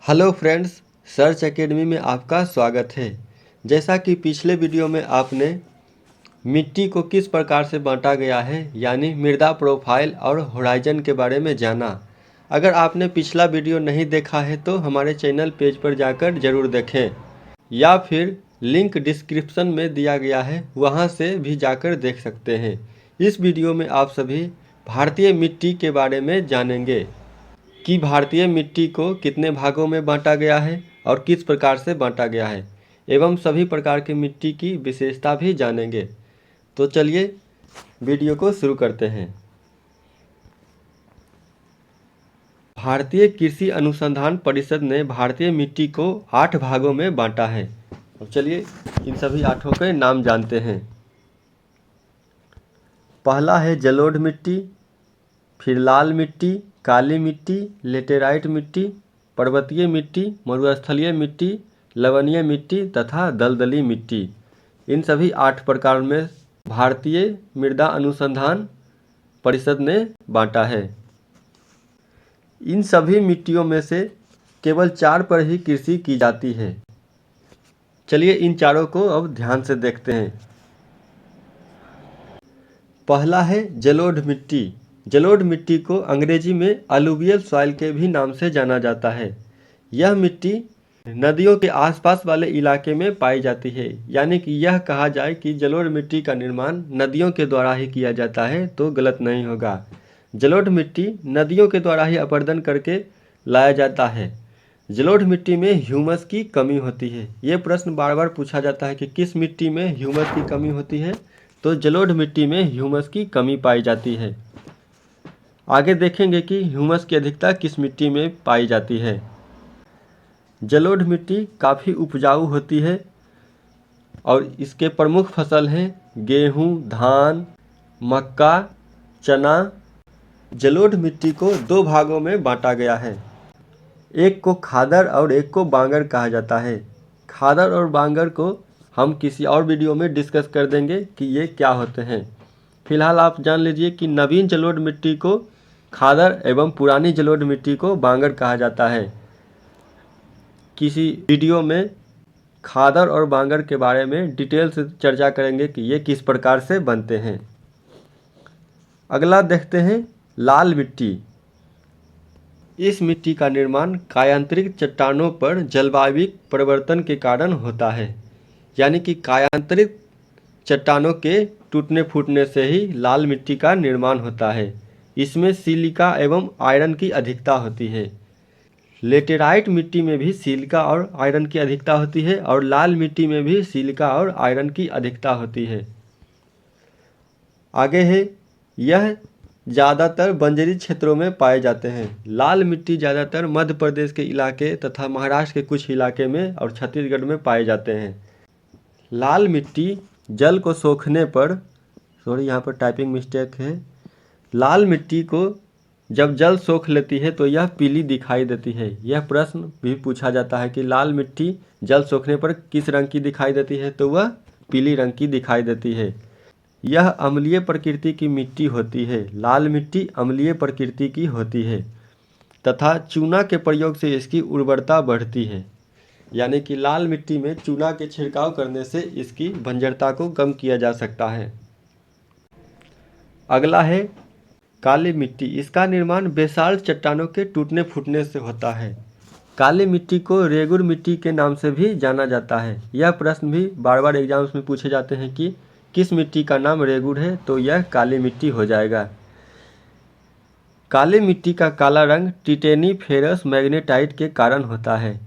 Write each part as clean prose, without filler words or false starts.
Hello friends, search academy में आपका स्वागत है। जैसा कि पिछले वीडियो में आपने मिट्टी को किस प्रकार से बांटा गया है यानी मृदा प्रोफाइल और होराइजन के बारे में जाना। अगर आपने पिछला वीडियो नहीं देखा है तो हमारे चैनल पेज पर जाकर ज़रूर देखें या फिर लिंक डिस्क्रिप्शन में दिया गया है, वहां से भी जाकर देख सकते हैं। इस वीडियो में आप सभी भारतीय मिट्टी के बारे में जानेंगे कि भारतीय मिट्टी को कितने भागों में बांटा गया है और किस प्रकार से बांटा गया है, एवं सभी प्रकार की मिट्टी की विशेषता भी जानेंगे। तो चलिए वीडियो को शुरू करते हैं। भारतीय कृषि अनुसंधान परिषद ने भारतीय मिट्टी को 8 भागों में बांटा है। अब चलिए इन सभी 8 के नाम जानते हैं। पहला है जलोढ़ मिट्टी, फिर लाल मिट्टी, काली मिट्टी, लेटेराइट मिट्टी, पर्वतीय मिट्टी, मरुस्थलीय मिट्टी, लवणीय मिट्टी तथा दलदली मिट्टी। इन सभी 8 प्रकार में भारतीय मृदा अनुसंधान परिषद ने बांटा है। इन सभी मिट्टियों में से केवल 4 पर ही कृषि की जाती है। चलिए इन चारों को अब ध्यान से देखते हैं। पहला है जलोढ़ मिट्टी। जलोढ़ मिट्टी को अंग्रेजी में अलुवियल सॉइल के भी नाम से जाना जाता है। यह मिट्टी नदियों के आसपास वाले इलाके में पाई जाती है, यानी कि यह कहा जाए कि जलोढ़ मिट्टी का निर्माण नदियों के द्वारा ही किया जाता है तो गलत नहीं होगा। जलोढ़ मिट्टी नदियों के द्वारा ही अपर्दन करके लाया जाता है। जलोढ़ मिट्टी में ह्यूमस की कमी होती है। ये प्रश्न बार बार पूछा जाता है कि किस मिट्टी में ह्यूमस की कमी होती है, तो जलोढ़ मिट्टी में ह्यूमस की कमी पाई जाती है। आगे देखेंगे कि ह्यूमस की अधिकता किस मिट्टी में पाई जाती है। जलोढ़ मिट्टी काफ़ी उपजाऊ होती है और इसके प्रमुख फसल हैं गेहूँ, धान, मक्का, चना। जलोढ़ मिट्टी को 2 भागों में बांटा गया है। एक को खादर और एक को बांगर कहा जाता है। खादर और बांगर को हम किसी और वीडियो में डिस्कस कर देंगे कि ये क्या होते हैं। फिलहाल आप जान लीजिए कि नवीन जलोढ़ मिट्टी को खादर एवं पुरानी जलोढ़ मिट्टी को बांगर कहा जाता है। किसी वीडियो में खादर और बांगर के बारे में डिटेल से चर्चा करेंगे कि ये किस प्रकार से बनते हैं। अगला देखते हैं लाल मिट्टी। इस मिट्टी का निर्माण कायांतरित चट्टानों पर जलवायु परिवर्तन के कारण होता है, यानी कि कायांतरित चट्टानों के टूटने फूटने से ही लाल मिट्टी का निर्माण होता है। इसमें सिलिका एवं आयरन की अधिकता होती है। लेटेराइट मिट्टी में भी सिलिका और आयरन की अधिकता होती है और लाल मिट्टी में भी सिलिका और आयरन की अधिकता होती है। आगे है यह ज़्यादातर बंजरी क्षेत्रों में पाए जाते हैं। लाल मिट्टी ज़्यादातर मध्य प्रदेश के इलाके तथा महाराष्ट्र के कुछ इलाके में और छत्तीसगढ़ में पाए जाते हैं। लाल मिट्टी जल को सोखने पर, यहाँ पर टाइपिंग मिस्टेक है। लाल मिट्टी को जब जल सोख लेती है तो यह पीली दिखाई देती है। यह प्रश्न भी पूछा जाता है कि लाल मिट्टी जल सोखने पर किस रंग की दिखाई देती है, तो वह पीली रंग की दिखाई देती है। यह अम्लीय प्रकृति की मिट्टी होती है। लाल मिट्टी अम्लीय प्रकृति की होती है तथा चूना के प्रयोग से इसकी उर्वरता बढ़ती है, यानी कि लाल मिट्टी में चूना के छिड़काव करने से इसकी बंजरता को कम किया जा सकता है। अगला है काली मिट्टी। इसका निर्माण बेसाल्ट चट्टानों के टूटने फूटने से होता है। काली मिट्टी को रेगुर मिट्टी के नाम से भी जाना जाता है। यह प्रश्न भी बार बार एग्जाम्स में पूछे जाते हैं कि किस मिट्टी का नाम रेगुर है, तो यह काली मिट्टी हो जाएगा। काली मिट्टी का काला रंग टिटेनी फेरस मैग्नेटाइट के कारण होता है।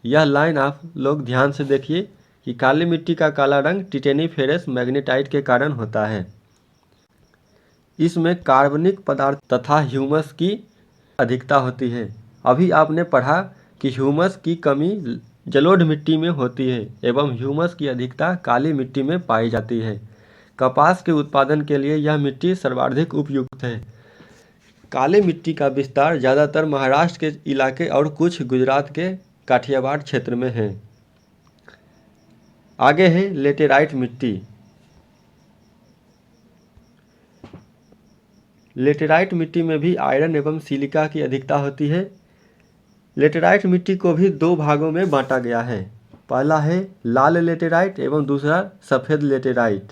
यह लाइन आप लोग ध्यान से देखिए कि काली मिट्टी का काला रंग टिटेनी फेरस मैग्नेटाइट के कारण होता है। इसमें कार्बनिक पदार्थ तथा ह्यूमस की अधिकता होती है। अभी आपने पढ़ा कि ह्यूमस की कमी जलोढ़ मिट्टी में होती है एवं ह्यूमस की अधिकता काली मिट्टी में पाई जाती है। कपास के उत्पादन के लिए यह मिट्टी सर्वाधिक उपयुक्त है। काली मिट्टी का विस्तार ज़्यादातर महाराष्ट्र के इलाके और कुछ गुजरात के काठियावाड़ क्षेत्र में है। आगे है लेटेराइट मिट्टी। लेटेराइट मिट्टी में भी आयरन एवं सिलिका की अधिकता होती है। लेटेराइट मिट्टी को भी दो भागों में बांटा गया है। पहला है लाल लेटेराइट एवं दूसरा सफ़ेद लेटेराइट।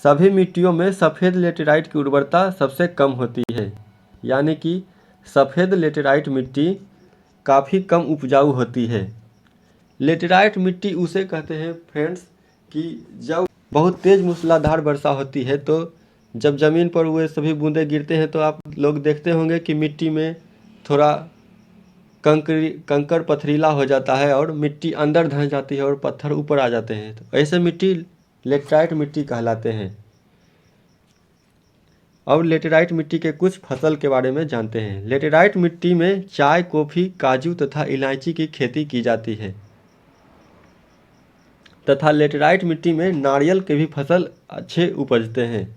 सभी मिट्टियों में सफ़ेद लेटेराइट की उर्वरता सबसे कम होती है, यानी कि सफ़ेद लेटेराइट मिट्टी काफ़ी कम उपजाऊ होती है। लेटेराइट मिट्टी उसे कहते हैं फ्रेंड्स कि जब बहुत तेज़ मूसलाधार वर्षा होती है तो जब ज़मीन पर हुए सभी बूंदे गिरते हैं तो आप लोग देखते होंगे कि मिट्टी में थोड़ा कंकर पथरीला हो जाता है और मिट्टी अंदर धंस जाती है और पत्थर ऊपर आ जाते हैं। तो ऐसे मिट्टी लेटेराइट मिट्टी कहलाते हैं। अब लेटेराइट मिट्टी के कुछ फसल के बारे में जानते हैं। लेटेराइट मिट्टी में चाय, कॉफ़ी, काजू तथा इलायची की खेती की जाती है तथा लेटेराइट मिट्टी में नारियल के भी फसल अच्छे उपजते हैं।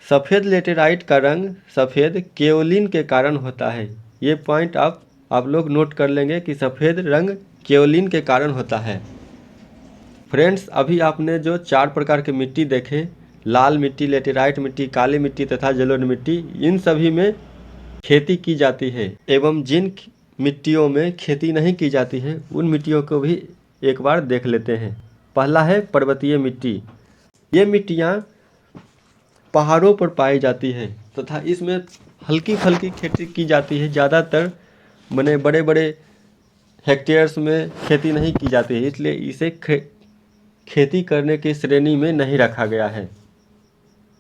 सफ़ेद लेटेराइट का रंग सफ़ेद केओलिन के कारण होता है। ये पॉइंट आप लोग नोट कर लेंगे कि सफ़ेद रंग केओलिन के कारण होता है। फ्रेंड्स, अभी आपने जो 4 प्रकार के मिट्टी देखे, लाल मिट्टी, लेटेराइट मिट्टी, काली मिट्टी तथा जलोढ़ मिट्टी, इन सभी में खेती की जाती है एवं जिन मिट्टियों में खेती नहीं की जाती है उन मिट्टियों को भी एक बार देख लेते हैं। पहला है पर्वतीय मिट्टी। ये मिट्टियाँ पहाड़ों पर पाई जाती है तथा इसमें हल्की फुल्की खेती की जाती है। ज़्यादातर बड़े बड़े हेक्टेयर्स में खेती नहीं की जाती है, इसलिए इसे खेती करने की श्रेणी में नहीं रखा गया है।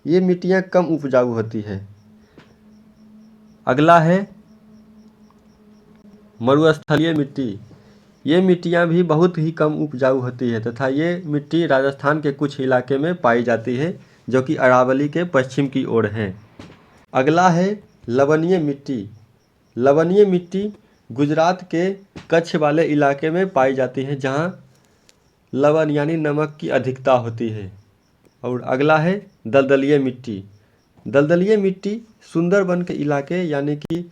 ये मिट्टियाँ कम उपजाऊ होती है। अगला है मरुस्थलीय मिट्टी। ये मिट्टियाँ भी बहुत ही कम उपजाऊ होती है तथा ये मिट्टी राजस्थान के कुछ इलाके में पाई जाती है जो कि अरावली के पश्चिम की ओर है। अगला है लवणीय मिट्टी। लवणीय मिट्टी गुजरात के कच्छ वाले इलाके में पाई जाती है जहाँ लवण यानी नमक की अधिकता होती है। और अगला है दलदलीय मिट्टी। दलदलीय मिट्टी सुंदरबन के इलाके यानी कि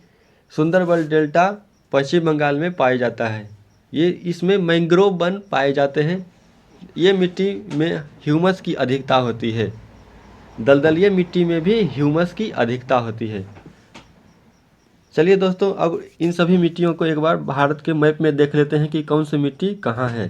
सुंदरबन डेल्टा पश्चिम बंगाल में पाया जाता है। ये इसमें मैंग्रोव वन पाए जाते हैं। ये मिट्टी में ह्यूमस की अधिकता होती है। दलदलीय मिट्टी में भी ह्यूमस की अधिकता होती है। चलिए दोस्तों, अब इन सभी मिट्टियों को एक बार भारत के मैप में देख लेते हैं कि कौन सी मिट्टी कहाँ है।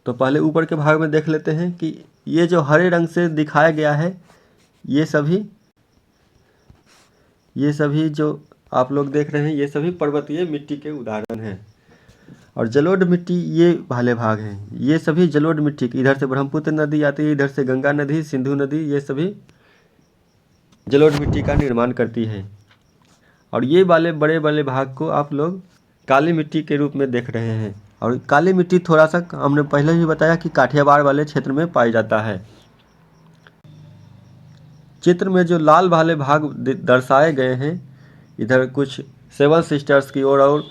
तो पहले ऊपर के भाग में देख लेते हैं कि ये जो हरे रंग से दिखाया गया है ये सभी जो आप लोग देख रहे हैं ये सभी पर्वतीय मिट्टी के उदाहरण हैं। और जलोढ़ मिट्टी ये वाले भाग हैं, ये सभी जलोढ़ मिट्टी की, इधर से ब्रह्मपुत्र नदी आती है, इधर से गंगा नदी, सिंधु नदी, ये सभी जलोढ़ मिट्टी का निर्माण करती है। और ये वाले बड़े बड़े भाग को आप लोग काली मिट्टी के रूप में देख रहे हैं। और काली मिट्टी थोड़ा सा हमने पहले भी बताया कि काठियावाड़ वाले क्षेत्र में पाई जाता है। चित्र में जो लाल वाले भाग दर्शाए गए हैं, इधर कुछ 7 सिस्टर्स की ओर और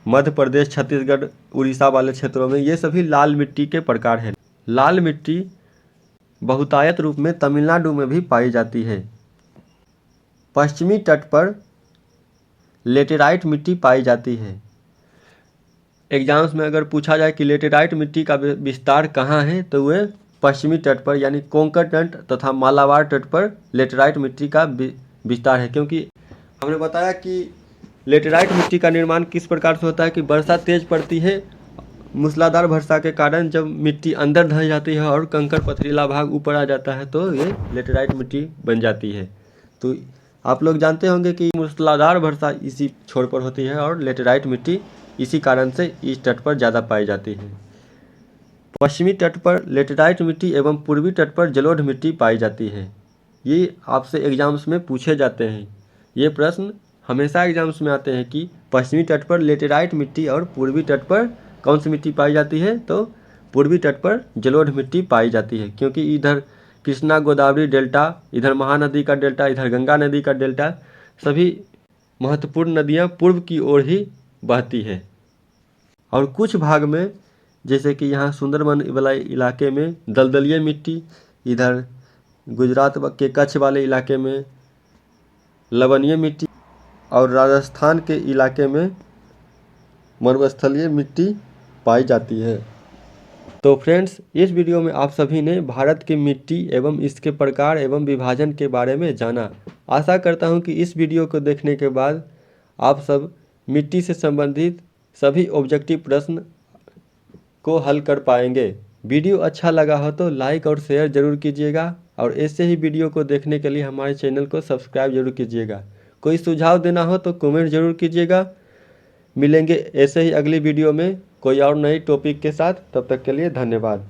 मध्य प्रदेश, छत्तीसगढ़, उड़ीसा वाले क्षेत्रों में ये सभी लाल मिट्टी के प्रकार हैं। लाल मिट्टी बहुतायत रूप में तमिलनाडु में भी पाई जाती है। पश्चिमी तट पर लेटेराइट मिट्टी पाई जाती है। एग्जाम्स में अगर पूछा जाए कि लेटेराइट मिट्टी का विस्तार कहाँ है तो वह पश्चिमी तट पर यानी कोंकण तट तथा मालाबार तट पर लेटेराइट मिट्टी का विस्तार है। क्योंकि हमने बताया कि लेटेराइट मिट्टी का निर्माण किस प्रकार से होता है कि वर्षा तेज पड़ती है, मूसलाधार वर्षा के कारण जब मिट्टी अंदर धंस जाती है और कंकड़ पथरीला भाग ऊपर आ जाता है तो ये लेटेराइट मिट्टी बन जाती है। तो आप लोग जानते होंगे कि मूसलाधार वर्षा इसी छोर पर होती है और लेटेराइट मिट्टी इसी कारण से इस तट पर ज़्यादा पाई जाती है। पश्चिमी तट पर लेटेराइट मिट्टी एवं पूर्वी तट पर जलोढ़ मिट्टी पाई जाती है। ये आपसे एग्जाम्स में पूछे जाते हैं। ये प्रश्न हमेशा एग्जाम्स में आते हैं कि पश्चिमी तट पर लेटेराइट मिट्टी और पूर्वी तट पर कौन सी मिट्टी पाई जाती है, तो पूर्वी तट पर जलोढ़ मिट्टी पाई जाती है। क्योंकि इधर कृष्णा गोदावरी डेल्टा, इधर महानदी का डेल्टा, इधर गंगा नदी का डेल्टा, सभी महत्वपूर्ण नदियाँ पूर्व की ओर ही बहती है। और कुछ भाग में जैसे कि यहाँ सुंदरबन वाले इलाके में दलदलीय मिट्टी, इधर गुजरात के कच्छ वाले इलाके में लवणीय मिट्टी और राजस्थान के इलाके में मरुस्थलीय मिट्टी पाई जाती है। तो फ्रेंड्स, इस वीडियो में आप सभी ने भारत की मिट्टी एवं इसके प्रकार एवं विभाजन के बारे में जाना। आशा करता हूं कि इस वीडियो को देखने के बाद आप सब मिट्टी से संबंधित सभी ऑब्जेक्टिव प्रश्न को हल कर पाएंगे। वीडियो अच्छा लगा हो तो लाइक और शेयर ज़रूर कीजिएगा और ऐसे ही वीडियो को देखने के लिए हमारे चैनल को सब्सक्राइब जरूर कीजिएगा। कोई सुझाव देना हो तो कमेंट जरूर कीजिएगा। मिलेंगे ऐसे ही अगली वीडियो में कोई और नई टॉपिक के साथ। तब तक के लिए धन्यवाद।